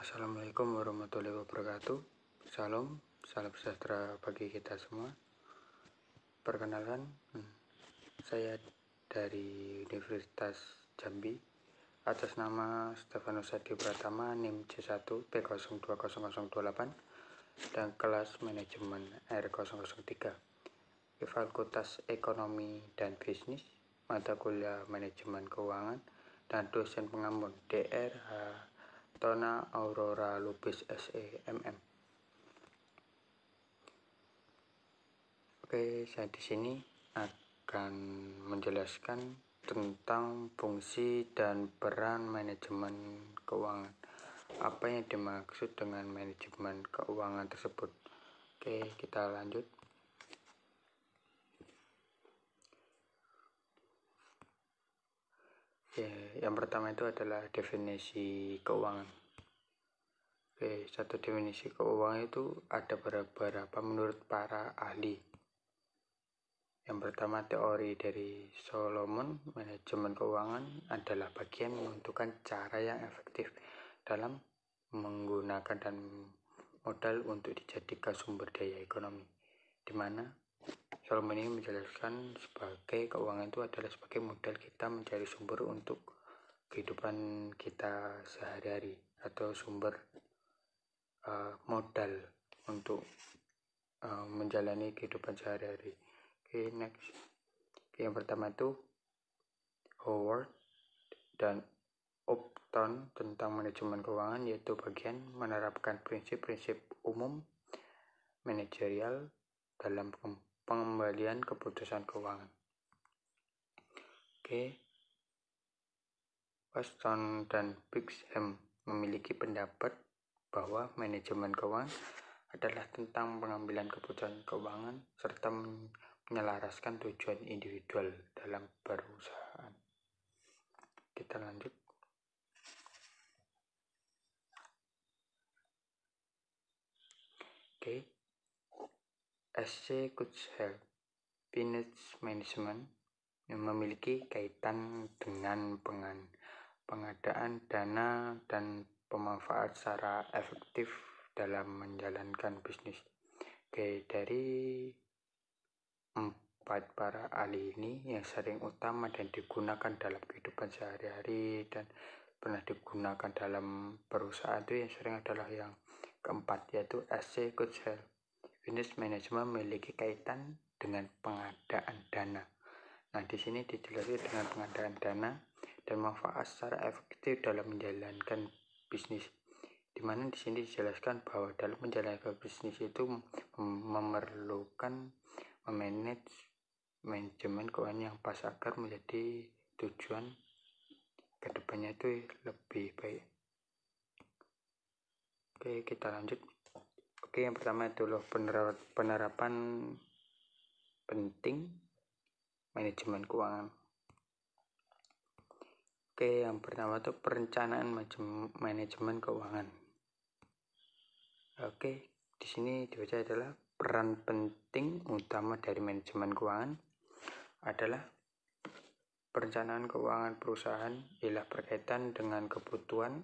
Assalamualaikum warahmatullahi wabarakatuh. Salam sejahtera bagi kita semua. Perkenalkan, saya dari Universitas Jambi atas nama Stefanus Adi Pratama, NIM C1 P020028 dan kelas manajemen R003 di Fakultas Ekonomi dan Bisnis, mata kuliah manajemen keuangan, dan dosen pengamun Dr. Tona Aurora Lubis SE MM. Oke, saya di sini akan menjelaskan tentang fungsi dan peran manajemen keuangan. Apa yang dimaksud dengan manajemen keuangan tersebut? Oke, kita lanjut. Yang pertama itu adalah definisi keuangan. Satu definisi keuangan itu ada beberapa menurut para ahli. Yang pertama, teori dari Solomon, manajemen keuangan adalah bagian menentukan cara yang efektif dalam menggunakan dan modal untuk dijadikan sumber daya ekonomi, di mana Solomon ini menjelaskan sebagai keuangan itu adalah sebagai modal kita mencari sumber untuk kehidupan kita sehari-hari, atau sumber modal untuk menjalani kehidupan sehari-hari. Oke, next. Yang pertama itu Howard dan Upton tentang manajemen keuangan, yaitu bagian menerapkan prinsip-prinsip umum manajerial dalam pengembalian keputusan keuangan. Oke. Weston dan Bixham memiliki pendapat bahwa manajemen keuangan adalah tentang pengambilan keputusan keuangan serta menyelaraskan tujuan individual dalam perusahaan. Kita lanjut. Oke. SC Kutzhel, Finance Management, yang memiliki kaitan dengan pengadaan dana dan pemanfaat secara efektif dalam menjalankan bisnis. Oke, dari 4 para ahli ini yang sering utama dan digunakan dalam kehidupan sehari-hari dan pernah digunakan dalam perusahaan itu yang sering adalah yang keempat, yaitu SC Kutzhel. Finance Management memiliki kaitan dengan pengadaan dana. Nah, di sini dijelaskan dengan pengadaan dana dan manfaat secara efektif dalam menjalankan bisnis. Di mana di sini dijelaskan bahwa dalam menjalankan bisnis itu memerlukan manajemen keuangan yang pas agar menjadi tujuan kedepannya itu lebih baik. Oke, kita lanjut. Oke, yang pertama itu penerapan penting manajemen keuangan. Oke, yang pertama itu perencanaan manajemen keuangan. Oke, di sini dibaca adalah peran penting utama dari manajemen keuangan adalah perencanaan keuangan perusahaan ialah berkaitan dengan kebutuhan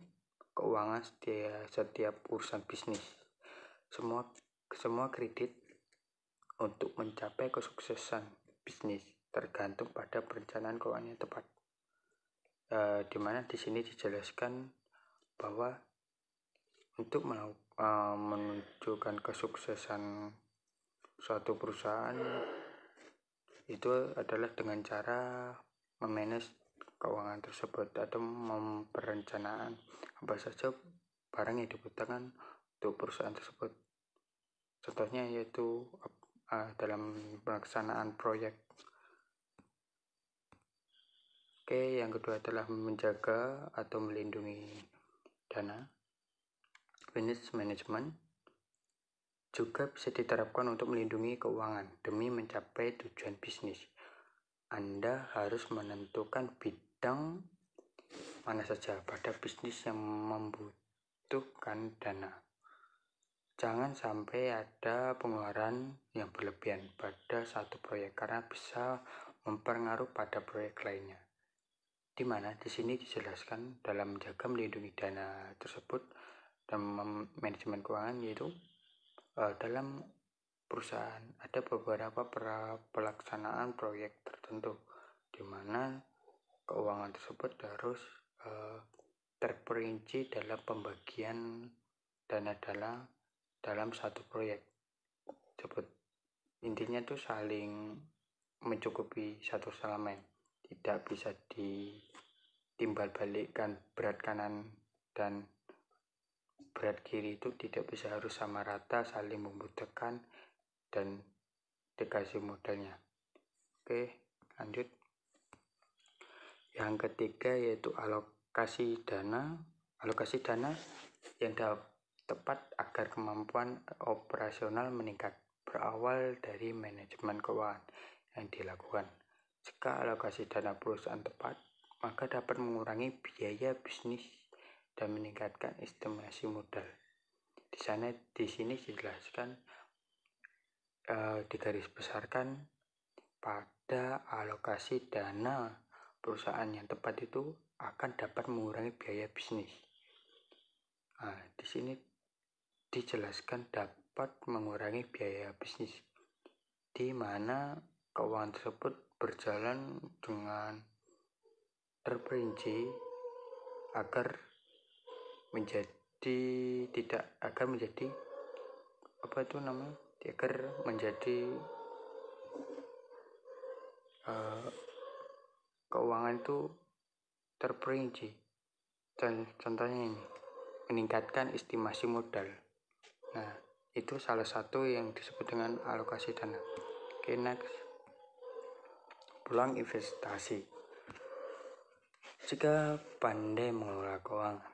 keuangan setiap urusan bisnis. Semua kredit untuk mencapai kesuksesan bisnis tergantung pada perencanaan keuangan yang tepat. Di mana di sini dijelaskan bahwa untuk menunjukkan kesuksesan suatu perusahaan itu adalah dengan cara memanage keuangan tersebut atau memperencanaan apa saja barang yang dibutuhkan untuk perusahaan tersebut. Contohnya yaitu dalam pelaksanaan proyek. Oke, yang kedua adalah menjaga atau melindungi dana. Finance Management juga bisa diterapkan untuk melindungi keuangan demi mencapai tujuan bisnis. Anda harus menentukan bidang mana saja pada bisnis yang membutuhkan dana. Jangan sampai ada pengeluaran yang berlebihan pada satu proyek karena bisa mempengaruhi pada proyek lainnya. Di mana di sini dijelaskan dalam menjaga melindungi dana tersebut dan manajemen keuangan, yaitu dalam perusahaan ada beberapa pelaksanaan proyek tertentu di mana keuangan tersebut harus terperinci dalam pembagian dana dalam satu proyek. Intinya tuh saling mencukupi satu sama lain, tidak bisa ditimbal balikkan. Berat kanan dan berat kiri itu tidak bisa harus sama rata, saling membutuhkan dan dikasih modalnya. Oke, lanjut. Yang ketiga yaitu alokasi dana yang tepat agar kemampuan operasional meningkat, berawal dari manajemen keuangan yang dilakukan. Jika alokasi dana perusahaan tepat, maka dapat mengurangi biaya bisnis dan meningkatkan estimasi modal. Di sini dijelaskan, digarisbesarkan pada alokasi dana perusahaan yang tepat itu akan dapat mengurangi biaya bisnis. Di sini dijelaskan dapat mengurangi biaya bisnis, di mana keuangan tersebut berjalan dengan terperinci agar menjadi keuangan itu terperinci. Dan contohnya ini, meningkatkan estimasi modal. Nah, itu salah satu yang disebut dengan alokasi dana. Oke, next. Peluang investasi. Jika pandai mengelola keuangan,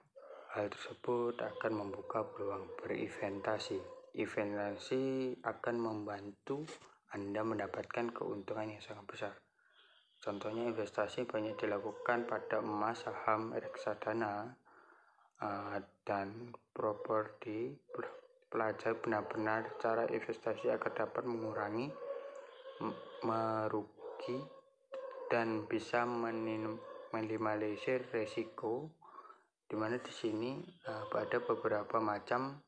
hal tersebut akan membuka peluang berinvestasi. Investasi akan membantu Anda mendapatkan keuntungan yang sangat besar. Contohnya, investasi banyak dilakukan pada emas, saham, reksadana, dan properti. Pelajari benar-benar cara investasi agar dapat mengurangi merugi dan bisa minimalisir resiko, dimana di sini ada beberapa macam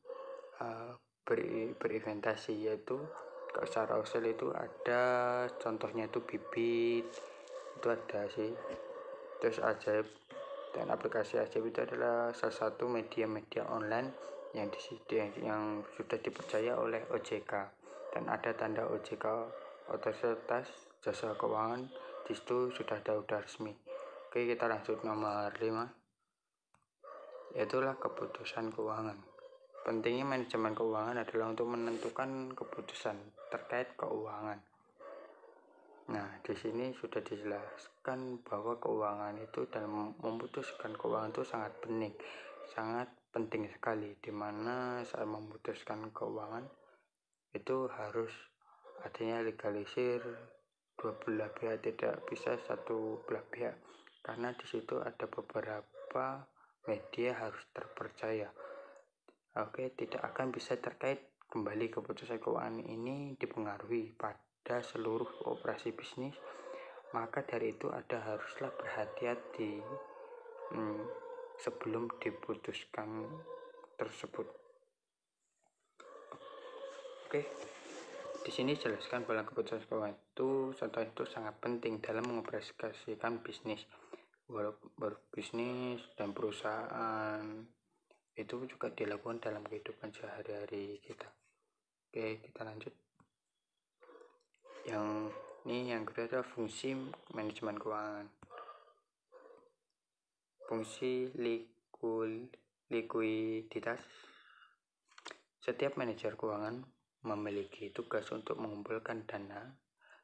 berinvestasi, yaitu secara usul itu ada, contohnya itu bibit, itu ada sih. Terus Ajaib dan aplikasi Ajaib itu adalah salah satu media online yang sudah dipercaya oleh OJK, dan ada tanda OJK, Otoritas Jasa Keuangan, di situ sudah resmi. Oke, kita lanjut nomor 5, yaitulah keputusan keuangan. Pentingnya manajemen keuangan adalah untuk menentukan keputusan terkait keuangan. Nah, di sini sudah dijelaskan bahwa keuangan itu, dalam memutuskan keuangan itu sangat penting sekali, di mana saat memutuskan keuangan itu harus adanya legalisir dua belah pihak, tidak bisa satu belah pihak, karena di situ ada beberapa media harus terpercaya. Oke, tidak akan bisa terkait kembali keputusan keuangan ini dipengaruhi pada seluruh operasi bisnis, maka dari itu haruslah berhati-hati sebelum diputuskan tersebut. Oke, di sini jelaskan bahwa keputusan keuangan itu contohnya itu sangat penting dalam mengoperasikan bisnis. Bisnis dan perusahaan itu juga dilakukan dalam kehidupan sehari-hari kita. Oke, kita lanjut. Yang kedua adalah fungsi manajemen keuangan. Fungsi likuiditas. Setiap manajer keuangan memiliki tugas untuk mengumpulkan dana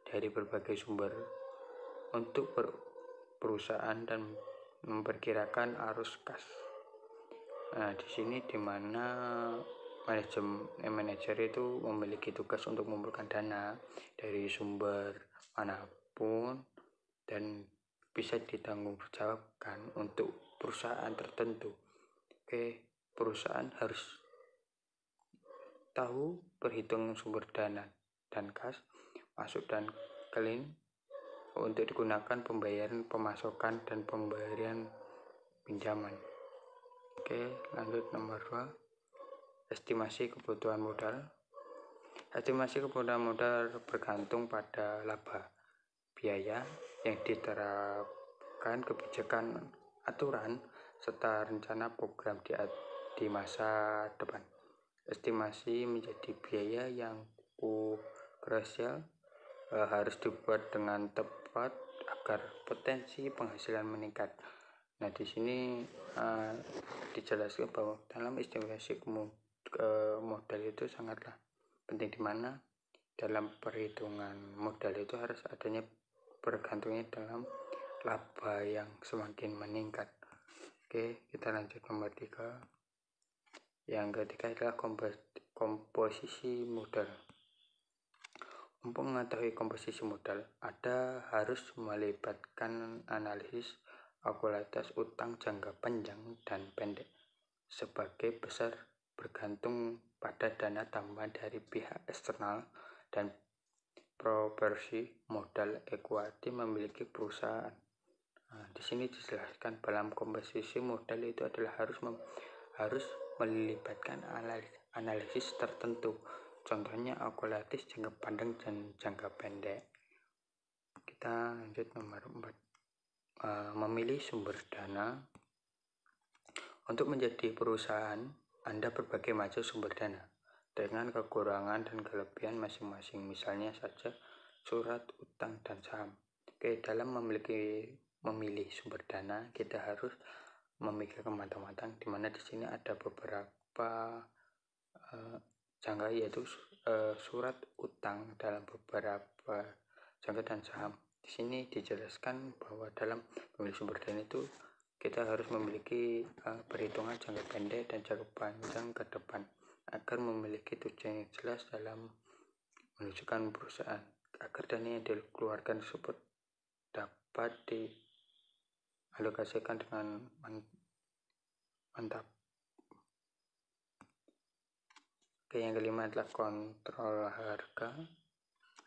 dari berbagai sumber untuk perusahaan dan memperkirakan arus kas. Nah, di sini dimana manajer itu memiliki tugas untuk mengumpulkan dana dari sumber manapun dan bisa ditanggungjawabkan untuk perusahaan tertentu. Oke, perusahaan harus tahu perhitungan sumber dana dan kas masuk dan clean untuk digunakan pembayaran pemasukan dan pemberian pinjaman. Oke, lanjut nomor 2. Estimasi kebutuhan modal. Estimasi kebutuhan modal bergantung pada laba, biaya yang diterapkan, kebijakan, aturan, serta rencana program di masa depan. Estimasi menjadi biaya yang krusial, harus dibuat dengan tepat agar potensi penghasilan meningkat. Nah, di sini dijelaskan bahwa dalam estimasi modal itu sangatlah penting, di mana dalam perhitungan modal itu harus adanya bergantungnya dalam laba yang semakin meningkat. Oke, kita lanjut nomor 3. Yang ketiga adalah komposisi modal. Untuk mengetahui komposisi modal, harus melibatkan analisis akualitas utang jangka panjang dan pendek. Sebagai besar bergantung pada dana tambahan dari pihak eksternal dan proporsi modal ekuiti memiliki perusahaan. Nah, di sini dijelaskan dalam komposisi modal itu adalah harus melibatkan analisis tertentu. Contohnya akualitas jangka panjang dan jangka pendek. Kita lanjut nomor 4. Memilih sumber dana. Untuk menjadi perusahaan, Anda berbagai macam sumber dana dengan kekurangan dan kelebihan masing-masing. Misalnya saja surat utang dan saham. Oke, dalam memilih sumber dana, kita harus memikirkan matang-matang, di mana di sini ada beberapa jangka, yaitu surat utang dalam beberapa jangka dan saham. Di sini dijelaskan bahwa dalam memilih sumber dana itu kita harus memiliki perhitungan jangka pendek dan jangka panjang ke depan agar memiliki tujuan yang jelas dalam menunjukkan perusahaan, agar dana yang dikeluarkan tersebut dapat dialokasikan dengan mantap. Oke, yang kelima adalah kontrol harga.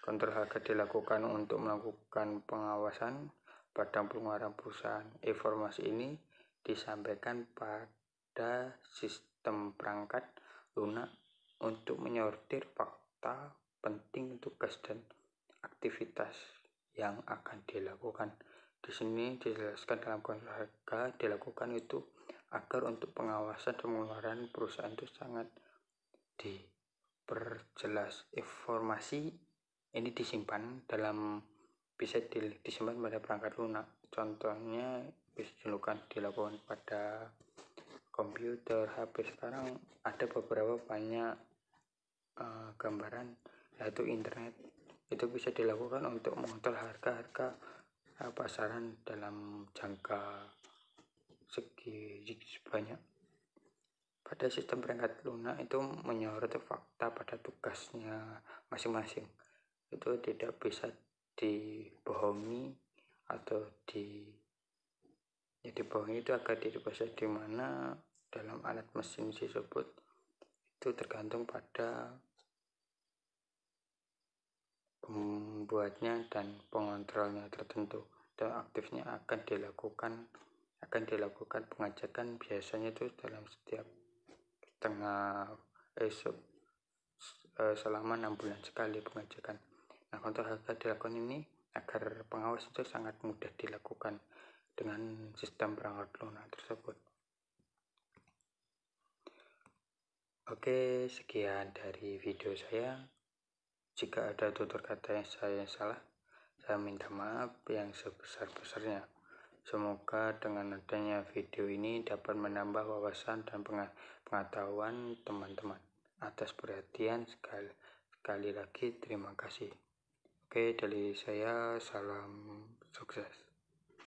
Kontrol harga dilakukan untuk melakukan pengawasan pada pengeluaran perusahaan. Informasi ini disampaikan pada sistem perangkat lunak untuk menyortir fakta penting, tugas dan aktivitas yang akan dilakukan. Di sini dijelaskan dalam kontrol harga dilakukan itu agar untuk pengawasan dan pengeluaran perusahaan itu sangat diperjelas. Informasi ini disimpan bisa disimpan pada perangkat lunak. Contohnya bisa dilakukan pada komputer, HP. Sekarang ada beberapa banyak gambaran, yaitu internet. Itu bisa dilakukan untuk mengontrol harga pasaran dalam jangka segi banyak. Pada sistem perangkat lunak itu menyoroti fakta pada tugasnya masing-masing. Itu tidak bisa dibohongi atau dibohongi itu agar tidak bisa, di mana dalam alat mesin tersebut itu tergantung pada pembuatnya dan pengontrolnya tertentu, dan aktifnya akan dilakukan pengecekan biasanya itu dalam setiap selama 6 bulan sekali pengecekan. Nah, kontrol harga dilakukan ini agar pengawas itu sangat mudah dilakukan dengan sistem perangkat lunak tersebut. Oke, sekian dari video saya. Jika ada tutur kata yang saya salah, saya minta maaf yang sebesar-besarnya. Semoga dengan adanya video ini dapat menambah wawasan dan pengetahuan teman-teman. Atas perhatian sekali lagi terima kasih. Oke, dari saya salam sukses.